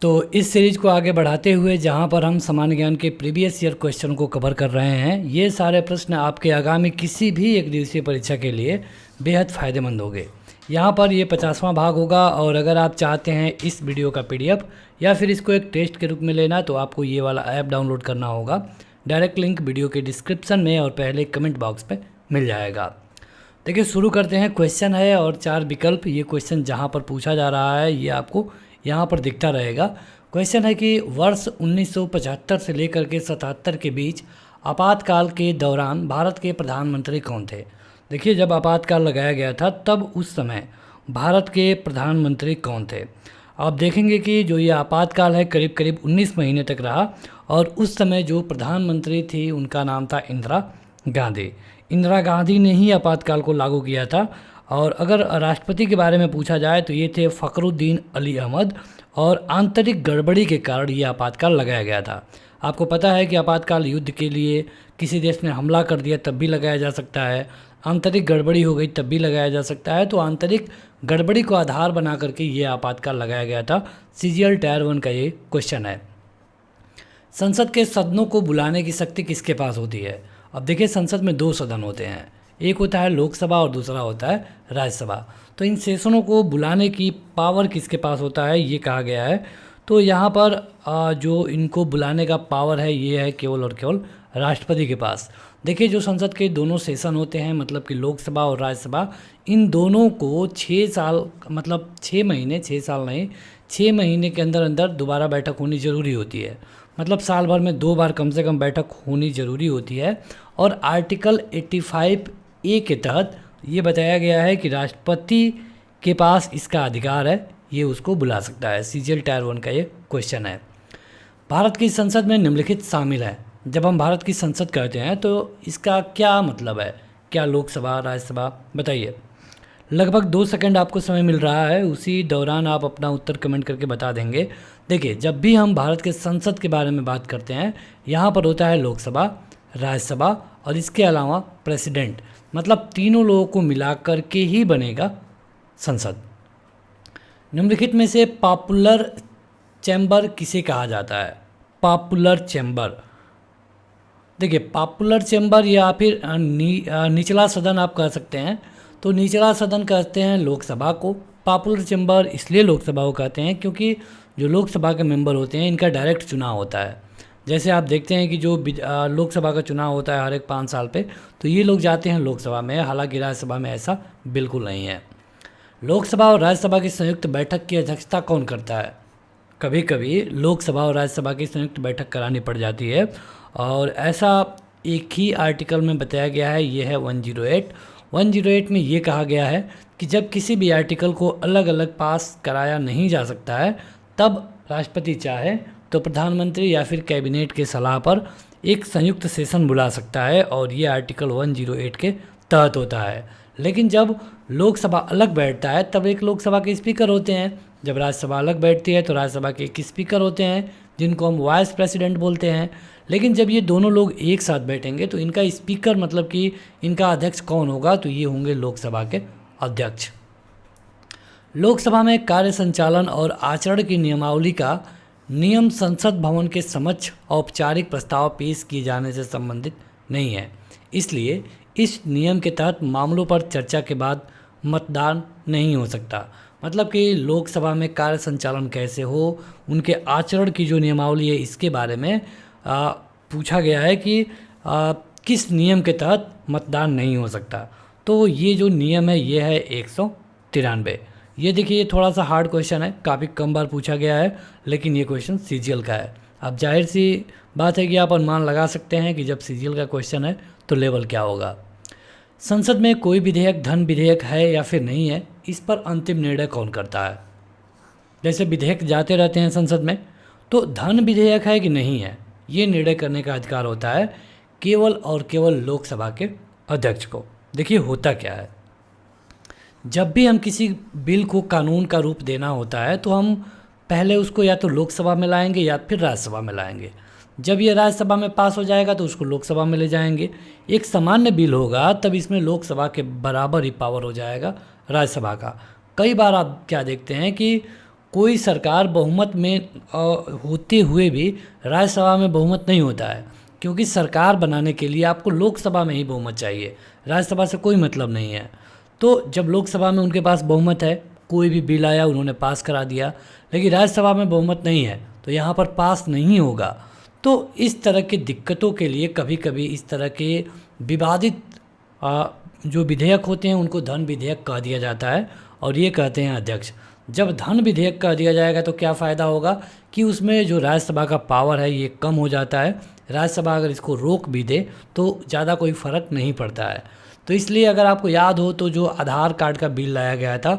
तो इस सीरीज को आगे बढ़ाते हुए जहां पर हम सामान्य ज्ञान के प्रीवियस ईयर क्वेश्चन को कवर कर रहे हैं, ये सारे प्रश्न आपके आगामी किसी भी एक दिवसीय परीक्षा के लिए बेहद फ़ायदेमंद होंगे। यहाँ पर ये 50वां भाग होगा और अगर आप चाहते हैं इस वीडियो का पीडीएफ या फिर इसको एक टेस्ट के रूप में लेना तो आपको ये वाला ऐप डाउनलोड करना होगा। डायरेक्ट लिंक वीडियो के डिस्क्रिप्शन में और पहले कमेंट बॉक्स पे मिल जाएगा। देखिए शुरू करते हैं। क्वेश्चन है और 4 विकल्प। ये क्वेश्चन जहाँ पर पूछा जा रहा है ये आपको यहाँ पर दिखता रहेगा। क्वेश्चन है कि वर्ष 1975 से लेकर के 77 के बीच आपातकाल के दौरान भारत के प्रधानमंत्री कौन थे। देखिए जब आपातकाल लगाया गया था तब उस समय भारत के प्रधानमंत्री कौन थे। आप देखेंगे कि जो ये आपातकाल है करीब करीब 19 महीने तक रहा और उस समय जो प्रधानमंत्री थी उनका नाम था इंदिरा गांधी। इंदिरा गांधी ने ही आपातकाल को लागू किया था। और अगर राष्ट्रपति के बारे में पूछा जाए तो ये थे फ़खरुद्दीन अली अहमद और आंतरिक गड़बड़ी के कारण ये आपातकाल लगाया गया था। आपको पता है कि आपातकाल युद्ध के लिए किसी देश ने हमला कर दिया तब भी लगाया जा सकता है, आंतरिक गड़बड़ी हो गई तब भी लगाया जा सकता है। तो आंतरिक गड़बड़ी को आधार बना करके ये आपातकाल लगाया गया था। CGL टायर 1 का ये क्वेश्चन है। संसद के सदनों को बुलाने की शक्ति किसके पास होती है। अब देखिए संसद में 2 सदन होते हैं, एक होता है लोकसभा और दूसरा होता है राज्यसभा। तो इन सेशनों को बुलाने की पावर किसके पास होता है ये कहा गया है। तो यहाँ पर जो इनको बुलाने का पावर है ये है केवल और केवल राष्ट्रपति के पास। देखिए जो संसद के दोनों सेशन होते हैं मतलब कि लोकसभा और राज्यसभा, इन दोनों को 6 साल मतलब 6 महीने 6 साल नहीं 6 महीने के अंदर अंदर दोबारा बैठक होनी ज़रूरी होती है। मतलब साल भर में 2 बार कम से कम बैठक होनी ज़रूरी होती है। और आर्टिकल 85A के तहत ये बताया गया है कि राष्ट्रपति के पास इसका अधिकार है, ये उसको बुला सकता है। CGL टायर 1 का ये क्वेश्चन है। भारत की संसद में निम्नलिखित शामिल है। जब हम भारत की संसद कहते हैं तो इसका क्या मतलब है, क्या लोकसभा राज्यसभा, बताइए। लगभग 2 सेकंड आपको समय मिल रहा है, उसी दौरान आप अपना उत्तर कमेंट करके बता देंगे। देखिए जब भी हम भारत के संसद के बारे में बात करते हैं यहाँ पर होता है लोकसभा, राज्यसभा और इसके अलावा प्रेसिडेंट, मतलब तीनों लोगों को मिला करके ही बनेगा संसद। निम्नलिखित में से पॉपुलर चैम्बर किसे कहा जाता है। पॉपुलर चैम्बर, देखिए पॉपुलर चैम्बर या फिर निचला सदन आप कह सकते हैं। तो निचला सदन कहते हैं लोकसभा को। पॉपुलर चैम्बर इसलिए लोकसभा को कहते हैं क्योंकि जो लोकसभा के मेंबर होते हैं इनका डायरेक्ट चुनाव होता है। जैसे आप देखते हैं कि जो लोकसभा का चुनाव होता है हर एक 5 साल पे, तो ये लोग जाते हैं लोकसभा में, हालांकि राज्यसभा में ऐसा बिल्कुल नहीं है। लोकसभा और राज्यसभा की संयुक्त बैठक की अध्यक्षता कौन करता है। कभी कभी लोकसभा और राज्यसभा की संयुक्त बैठक करानी पड़ जाती है और ऐसा एक ही आर्टिकल में बताया गया है, ये है 108 में ये कहा गया है कि जब किसी भी आर्टिकल को अलग अलग पास कराया नहीं जा सकता है तब राष्ट्रपति चाहे तो प्रधानमंत्री या फिर कैबिनेट के सलाह पर एक संयुक्त सेशन बुला सकता है और ये आर्टिकल 108 के तहत होता है। लेकिन जब लोकसभा अलग बैठता है तब एक लोकसभा के स्पीकर होते हैं, जब राज्यसभा अलग बैठती है तो राज्यसभा के एक स्पीकर होते हैं जिनको हम वाइस प्रेसिडेंट बोलते हैं। लेकिन जब ये दोनों लोग एक साथ बैठेंगे तो इनका स्पीकर मतलब कि इनका अध्यक्ष कौन होगा, तो ये होंगे लोकसभा के अध्यक्ष। लोकसभा में कार्य संचालन और आचरण की नियमावली का नियम संसद भवन के समक्ष औपचारिक प्रस्ताव पेश किए जाने से संबंधित नहीं है, इसलिए इस नियम के तहत मामलों पर चर्चा के बाद मतदान नहीं हो सकता। मतलब कि लोकसभा में कार्य संचालन कैसे हो, उनके आचरण की जो नियमावली है इसके बारे में पूछा गया है कि किस नियम के तहत मतदान नहीं हो सकता। तो ये जो नियम है ये है 193। ये देखिए ये थोड़ा सा हार्ड क्वेश्चन है, काफ़ी कम बार पूछा गया है, लेकिन ये क्वेश्चन CGL का है। अब जाहिर सी बात है कि आप अनुमान लगा सकते हैं कि जब CGL का क्वेश्चन है तो लेवल क्या होगा। संसद में कोई विधेयक धन विधेयक है या फिर नहीं है, इस पर अंतिम निर्णय कौन करता है। जैसे विधेयक जाते रहते हैं संसद में, तो धन विधेयक है कि नहीं है ये निर्णय करने का अधिकार होता है केवल और केवल लोकसभा के अध्यक्ष को। देखिए होता क्या है, जब भी हम किसी बिल को कानून का रूप देना होता है तो हम पहले उसको या तो लोकसभा में लाएंगे या फिर राज्यसभा में लाएंगे। जब ये राज्यसभा में पास हो जाएगा तो उसको लोकसभा में ले जाएंगे। एक सामान्य बिल होगा तब इसमें लोकसभा के बराबर ही पावर हो जाएगा राज्यसभा का। कई बार आप क्या देखते हैं कि कोई सरकार बहुमत में होते हुए भी राज्यसभा में बहुमत नहीं होता है, क्योंकि सरकार बनाने के लिए आपको लोकसभा में ही बहुमत चाहिए, राज्यसभा से कोई मतलब नहीं है। तो जब लोकसभा में उनके पास बहुमत है, कोई भी बिल आया उन्होंने पास करा दिया, लेकिन राज्यसभा में बहुमत नहीं है तो यहाँ पर पास नहीं होगा। तो इस तरह की दिक्कतों के लिए कभी कभी इस तरह के विवादित जो विधेयक होते हैं उनको धन विधेयक कह दिया जाता है, और ये कहते हैं अध्यक्ष। जब धन विधेयक कह दिया जाएगा तो क्या फ़ायदा होगा कि उसमें जो राज्यसभा का पावर है ये कम हो जाता है। राज्यसभा अगर इसको रोक भी दे तो ज़्यादा कोई फ़र्क नहीं पड़ता है। तो इसलिए अगर आपको याद हो तो जो आधार कार्ड का बिल लाया गया था,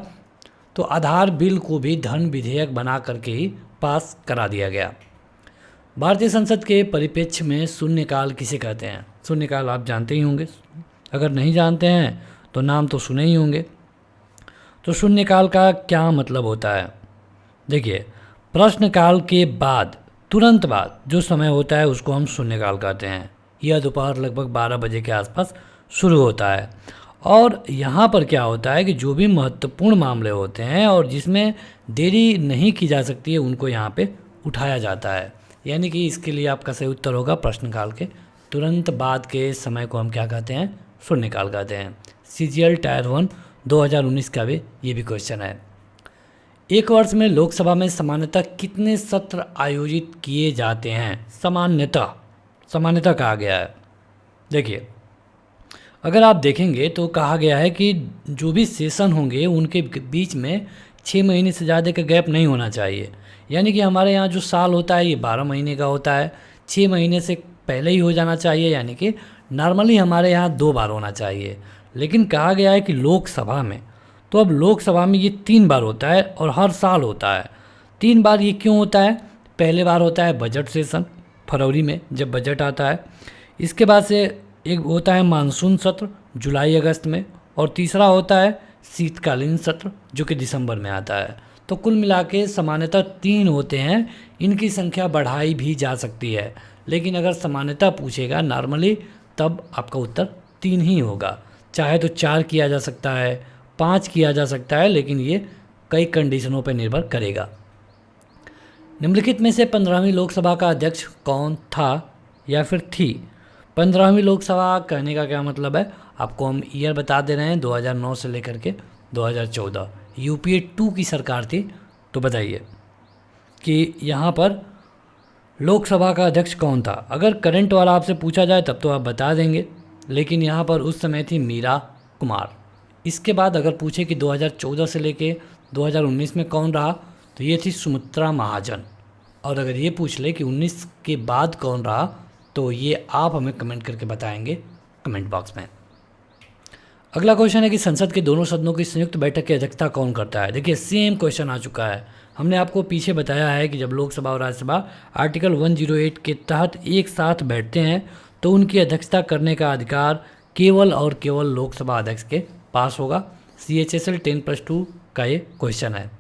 तो आधार बिल को भी धन विधेयक बना करके ही पास करा दिया गया। भारतीय संसद के परिप्रेक्ष्य में शून्यकाल किसे कहते हैं? शून्यकाल आप जानते ही होंगे, अगर नहीं जानते हैं तो नाम तो सुने ही होंगे। तो शून्यकाल का क्या मतलब होता है? देखिए, प्रश्नकाल के बाद तुरंत बाद जो समय होता है उसको हम शून्यकाल कहते हैं। यह दोपहर लगभग 12 बजे के आसपास शुरू होता है, और यहाँ पर क्या होता है कि जो भी महत्वपूर्ण मामले होते हैं और जिसमें देरी नहीं की जा सकती है उनको यहाँ पे उठाया जाता है। यानी कि इसके लिए आपका सही उत्तर होगा प्रश्नकाल के तुरंत बाद के समय को हम क्या कहते हैं? शून्यकाल कहते हैं। CGL टायर 1 2019 का भी ये भी क्वेश्चन है। एक वर्ष में लोकसभा में सामान्यतः कितने सत्र आयोजित किए जाते हैं? सामान्यतः कहा गया है। देखिए, अगर आप देखेंगे तो कहा गया है कि जो भी सेशन होंगे उनके बीच में 6 महीने से ज़्यादा का गैप नहीं होना चाहिए। यानी कि हमारे यहाँ जो साल होता है ये 12 महीने का होता है, 6 महीने से पहले ही हो जाना चाहिए। यानी कि नॉर्मली हमारे यहाँ 2 बार होना चाहिए, लेकिन कहा गया है कि लोकसभा में, तो अब लोकसभा में ये 3 बार होता है और हर साल होता है। 3 बार ये क्यों होता है? पहले बार होता है बजट सेशन फरवरी में जब बजट आता है, इसके बाद से एक होता है मानसून सत्र जुलाई अगस्त में, और तीसरा होता है शीतकालीन सत्र जो कि दिसंबर में आता है। तो कुल मिला के सामान्यतः 3 होते हैं। इनकी संख्या बढ़ाई भी जा सकती है, लेकिन अगर सामान्यतः पूछेगा नॉर्मली तब आपका उत्तर 3 ही होगा। चाहे तो 4 किया जा सकता है, 5 किया जा सकता है, लेकिन ये कई कंडीशनों पर निर्भर करेगा। निम्नलिखित में से 15वीं लोकसभा का अध्यक्ष कौन था या फिर थी? 15वीं लोकसभा कहने का क्या मतलब है? आपको हम ईयर बता दे रहे हैं, 2009 से लेकर के 2014 UPA 2 की सरकार थी। तो बताइए कि यहाँ पर लोकसभा का अध्यक्ष कौन था? अगर करंट वाला आपसे पूछा जाए तब तो आप बता देंगे, लेकिन यहाँ पर उस समय थी मीरा कुमार। इसके बाद अगर पूछे कि 2014 से लेके 2019 में कौन रहा, तो ये थी सुमित्रा महाजन। और अगर ये पूछ ले कि 19 के बाद कौन रहा, तो ये आप हमें कमेंट करके बताएंगे कमेंट बॉक्स में। अगला क्वेश्चन है कि संसद के दोनों सदनों की संयुक्त बैठक की अध्यक्षता कौन करता है? देखिए, सेम क्वेश्चन आ चुका है। हमने आपको पीछे बताया है कि जब लोकसभा और राज्यसभा आर्टिकल 108 के तहत एक साथ बैठते हैं तो उनकी अध्यक्षता करने का अधिकार केवल और केवल लोकसभा अध्यक्ष के पास होगा। CHSL 10+2 का ये क्वेश्चन है।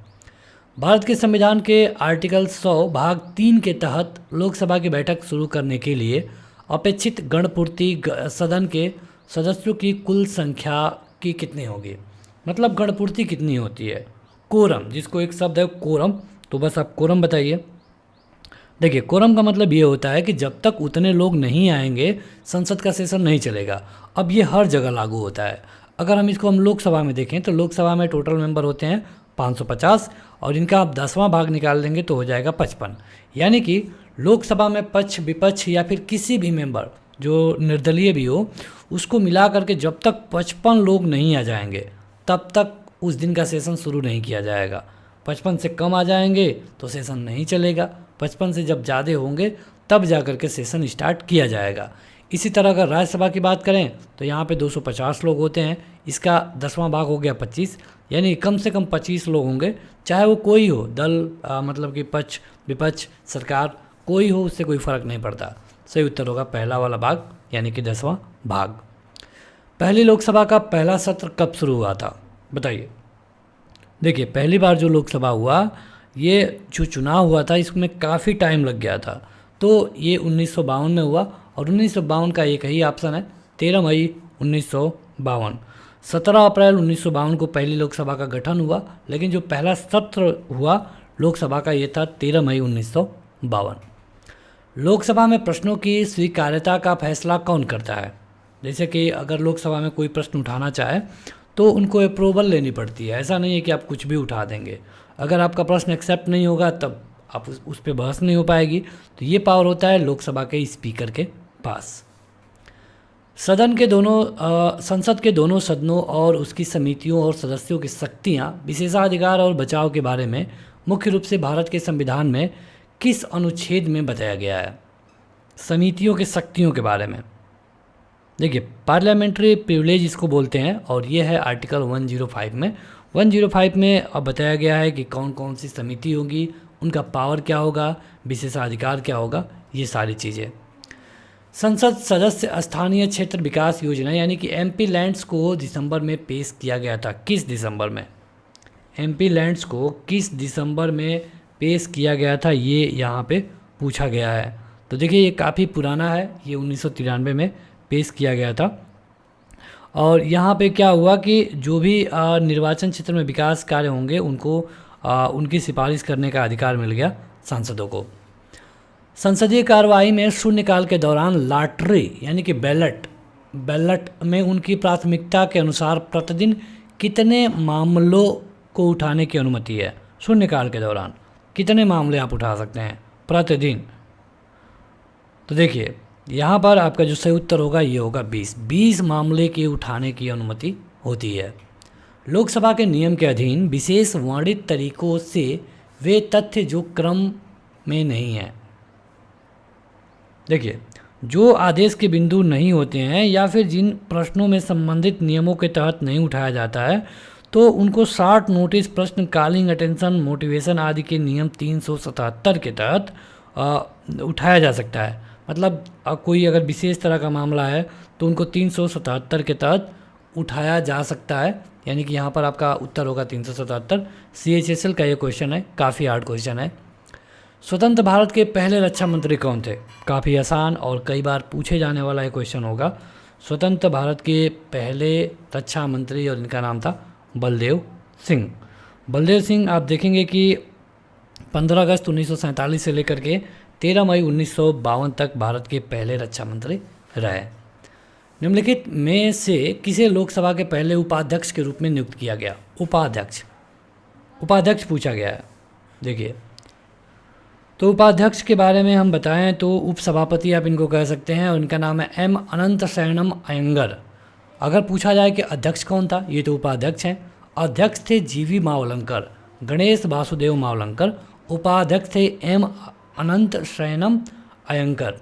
भारत के संविधान के आर्टिकल 100 भाग 3 के तहत लोकसभा की बैठक शुरू करने के लिए अपेक्षित गणपूर्ति सदन के सदस्यों की कुल संख्या की कितनी होगी? मतलब गणपूर्ति कितनी होती है? कोरम, जिसको एक शब्द है कोरम, तो बस आप कोरम बताइए। देखिए, कोरम का मतलब ये होता है कि जब तक उतने लोग नहीं आएंगे संसद का सेशन नहीं चलेगा। अब ये हर जगह लागू होता है। अगर हम लोकसभा में देखें तो लोकसभा में टोटल मेंबर होते हैं 550, और इनका आप 10वां भाग निकाल देंगे तो हो जाएगा 55। यानी कि लोकसभा में पक्ष विपक्ष या फिर किसी भी मेंबर जो निर्दलीय भी हो, उसको मिला करके जब तक 55 लोग नहीं आ जाएंगे तब तक उस दिन का सेशन शुरू नहीं किया जाएगा। 55 से कम आ जाएंगे तो सेशन नहीं चलेगा, 55 से जब ज़्यादा होंगे तब जा कर के सेशन स्टार्ट किया जाएगा। इसी तरह अगर राज्यसभा की बात करें तो यहाँ पे 250 लोग होते हैं, इसका 10वां भाग हो गया 25, यानी कम से कम 25 लोग होंगे, चाहे वो कोई हो, दल मतलब कि पक्ष विपक्ष सरकार कोई हो, उससे कोई फ़र्क नहीं पड़ता। सही उत्तर होगा पहला वाला भाग, यानी कि 10वां भाग। पहली लोकसभा का पहला सत्र कब शुरू हुआ था? बताइए। देखिए, पहली बार जो लोकसभा हुआ, ये जो चुनाव हुआ था इसमें काफ़ी टाइम लग गया था, तो ये 1952 में हुआ, और 1952 का एक ही ऑप्शन है 13 मई 1952। 17 अप्रैल 1952 को पहली लोकसभा का गठन हुआ, लेकिन जो पहला सत्र हुआ लोकसभा का ये था 13 मई 1952। लोकसभा में प्रश्नों की स्वीकार्यता का फैसला कौन करता है? जैसे कि अगर लोकसभा में कोई प्रश्न उठाना चाहे तो उनको अप्रूवल लेनी पड़ती है, ऐसा नहीं है कि आप कुछ भी उठा देंगे। अगर आपका प्रश्न एक्सेप्ट नहीं होगा तब आप उस पर बहस नहीं हो पाएगी। तो ये पावर होता है लोकसभा के स्पीकर के पास। संसद के दोनों सदनों और उसकी समितियों और सदस्यों की शक्तियाँ, विशेषाधिकार और बचाव के बारे में मुख्य रूप से भारत के संविधान में किस अनुच्छेद में बताया गया है? समितियों की शक्तियों के बारे में देखिए, पार्लियामेंट्री प्रिविलेज इसको बोलते हैं, और ये है आर्टिकल 105 में। 105 में अब बताया गया है कि कौन कौन सी समिति होगी, उनका पावर क्या होगा, विशेषाधिकार क्या होगा, ये सारी चीज़ें। संसद सदस्य स्थानीय क्षेत्र विकास योजना यानी कि MP लैंड्स को दिसंबर में पेश किया गया था। किस दिसंबर में? MP लैंड्स को किस दिसंबर में पेश किया गया था, ये यहाँ पे पूछा गया है। तो देखिए ये काफ़ी पुराना है, ये 1993 में पेश किया गया था। और यहाँ पे क्या हुआ कि जो भी निर्वाचन क्षेत्र में विकास कार्य होंगे उनको उनकी सिफारिश करने का अधिकार मिल गया सांसदों को। संसदीय कार्रवाई में शून्यकाल के दौरान लॉटरी यानी कि बैलेट में उनकी प्राथमिकता के अनुसार प्रतिदिन कितने मामलों को उठाने की अनुमति है? शून्यकाल के दौरान कितने मामले आप उठा सकते हैं प्रतिदिन? तो देखिए यहाँ पर आपका जो सही उत्तर होगा ये होगा 20 मामले के उठाने की अनुमति होती है। लोकसभा के नियम के अधीन विशेष वर्णित तरीकों से वे तथ्य जो क्रम में नहीं है। देखिए, जो आदेश के बिंदु नहीं होते हैं या फिर जिन प्रश्नों में संबंधित नियमों के तहत नहीं उठाया जाता है तो उनको शॉर्ट नोटिस प्रश्न, कॉलिंग अटेंशन, मोटिवेशन आदि के नियम 377 के तहत उठाया जा सकता है। मतलब कोई अगर विशेष तरह का मामला है तो उनको 377 के तहत उठाया जा सकता है, यानी कि यहाँ पर आपका उत्तर होगा 377। CHSL का ये क्वेश्चन है, काफ़ी हार्ड क्वेश्चन है। स्वतंत्र भारत के पहले रक्षा मंत्री कौन थे? काफ़ी आसान और कई बार पूछे जाने वाला ये क्वेश्चन होगा। स्वतंत्र भारत के पहले रक्षा मंत्री और इनका नाम था बलदेव सिंह। बलदेव सिंह आप देखेंगे कि 15 अगस्त 1947 से लेकर के 13 मई 1952 तक भारत के पहले रक्षा मंत्री रहे। निम्नलिखित में से किसे लोकसभा के पहले उपाध्यक्ष के रूप में नियुक्त किया गया? उपाध्यक्ष पूछा गया है। देखिए, तो उपाध्यक्ष के बारे में हम बताएं तो उपसभापति आप इनको कह सकते हैं, और इनका नाम है M अनंत शरणम अयंगर। अगर पूछा जाए कि अध्यक्ष कौन था, ये तो उपाध्यक्ष हैं। अध्यक्ष थे GV मावलंकर, गणेश वासुदेव मावलंकर। उपाध्यक्ष थे M अनंत शरणम अयंकर।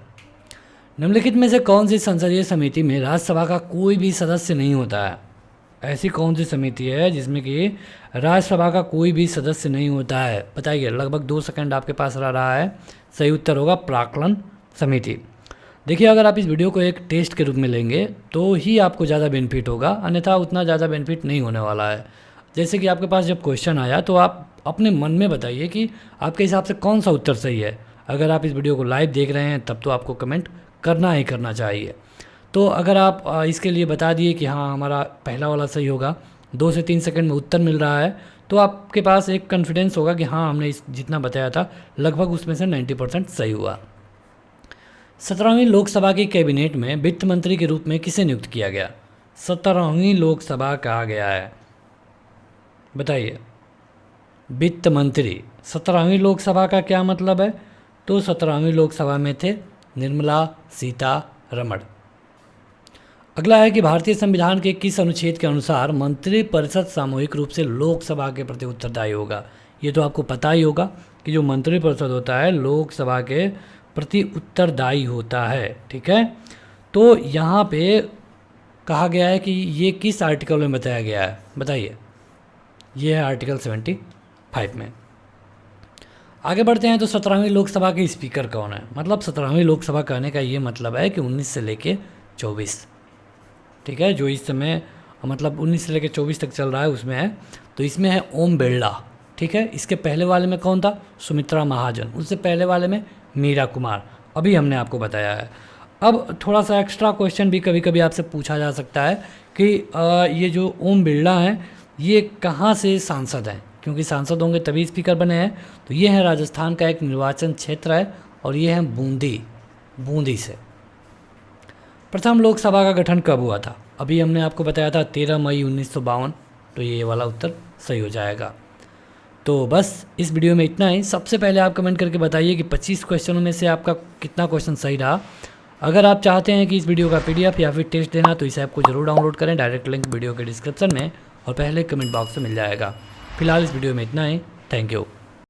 निम्नलिखित में से कौन सी संसदीय समिति में राज्यसभा का कोई भी सदस्य नहीं होता है? ऐसी कौन सी समिति है जिसमें कि राज्यसभा का कोई भी सदस्य नहीं होता है? बताइए, लगभग 2 सेकंड आपके पास रहा है। सही उत्तर होगा प्राक्कलन समिति। देखिए, अगर आप इस वीडियो को एक टेस्ट के रूप में लेंगे तो ही आपको ज़्यादा बेनिफिट होगा, अन्यथा उतना ज़्यादा बेनिफिट नहीं होने वाला है। जैसे कि आपके पास जब क्वेश्चन आया तो आप अपने मन में बताइए कि आपके हिसाब से कौन सा उत्तर सही है। अगर आप इस वीडियो को लाइव देख रहे हैं तब तो आपको कमेंट करना ही करना चाहिए। तो अगर आप इसके लिए बता दिए कि हाँ हमारा पहला वाला सही होगा, 2 से 3 सेकंड में उत्तर मिल रहा है, तो आपके पास एक कॉन्फिडेंस होगा कि हाँ हमने जितना बताया था लगभग उसमें से 90% सही हुआ। 17वीं लोकसभा की कैबिनेट में वित्त मंत्री के रूप में किसे नियुक्त किया गया? 17वीं लोकसभा कहा गया है, बताइए। वित्त मंत्री 17वीं लोकसभा का क्या मतलब है? तो 17वीं लोकसभा में थे निर्मला सीतारमण। अगला है कि भारतीय संविधान के किस अनुच्छेद के अनुसार मंत्रिपरिषद सामूहिक रूप से लोकसभा के प्रति उत्तरदायी होगा? ये तो आपको पता ही होगा कि जो मंत्रिपरिषद होता है लोकसभा के प्रति उत्तरदायी होता है, ठीक है। तो यहाँ पे कहा गया है कि ये किस आर्टिकल में बताया गया है, बताइए। ये है आर्टिकल 75 में। आगे बढ़ते हैं तो 17वीं लोकसभा के स्पीकर कौन है? मतलब 17वीं लोकसभा कहने का ये मतलब है कि 19 से लेके 24, ठीक है, जो इस समय मतलब 19 से लेके 24 तक चल रहा है उसमें है। तो इसमें है ओम बिरला, ठीक है। इसके पहले वाले में कौन था? सुमित्रा महाजन। उससे पहले वाले में मीरा कुमार, अभी हमने आपको बताया है। अब थोड़ा सा एक्स्ट्रा क्वेश्चन भी कभी कभी आपसे पूछा जा सकता है कि ये जो ओम बिरला हैं ये कहाँ से सांसद हैं? क्योंकि सांसद होंगे तभी स्पीकर बने हैं। तो ये है राजस्थान का एक निर्वाचन क्षेत्र है और ये है बूंदी से। प्रथम लोकसभा का गठन कब हुआ था? अभी हमने आपको बताया था 13 मई 1952, तो ये वाला उत्तर सही हो जाएगा। तो बस इस वीडियो में इतना ही। सबसे पहले आप कमेंट करके बताइए कि 25 क्वेश्चनों में से आपका कितना क्वेश्चन सही रहा। अगर आप चाहते हैं कि इस वीडियो का PDF या फिर टेस्ट देना तो इस ऐप को जरूर डाउनलोड करें। डायरेक्ट लिंक वीडियो के डिस्क्रिप्शन में और पहले कमेंट बॉक्स में मिल जाएगा। फिलहाल इस वीडियो में इतना ही। Thank you.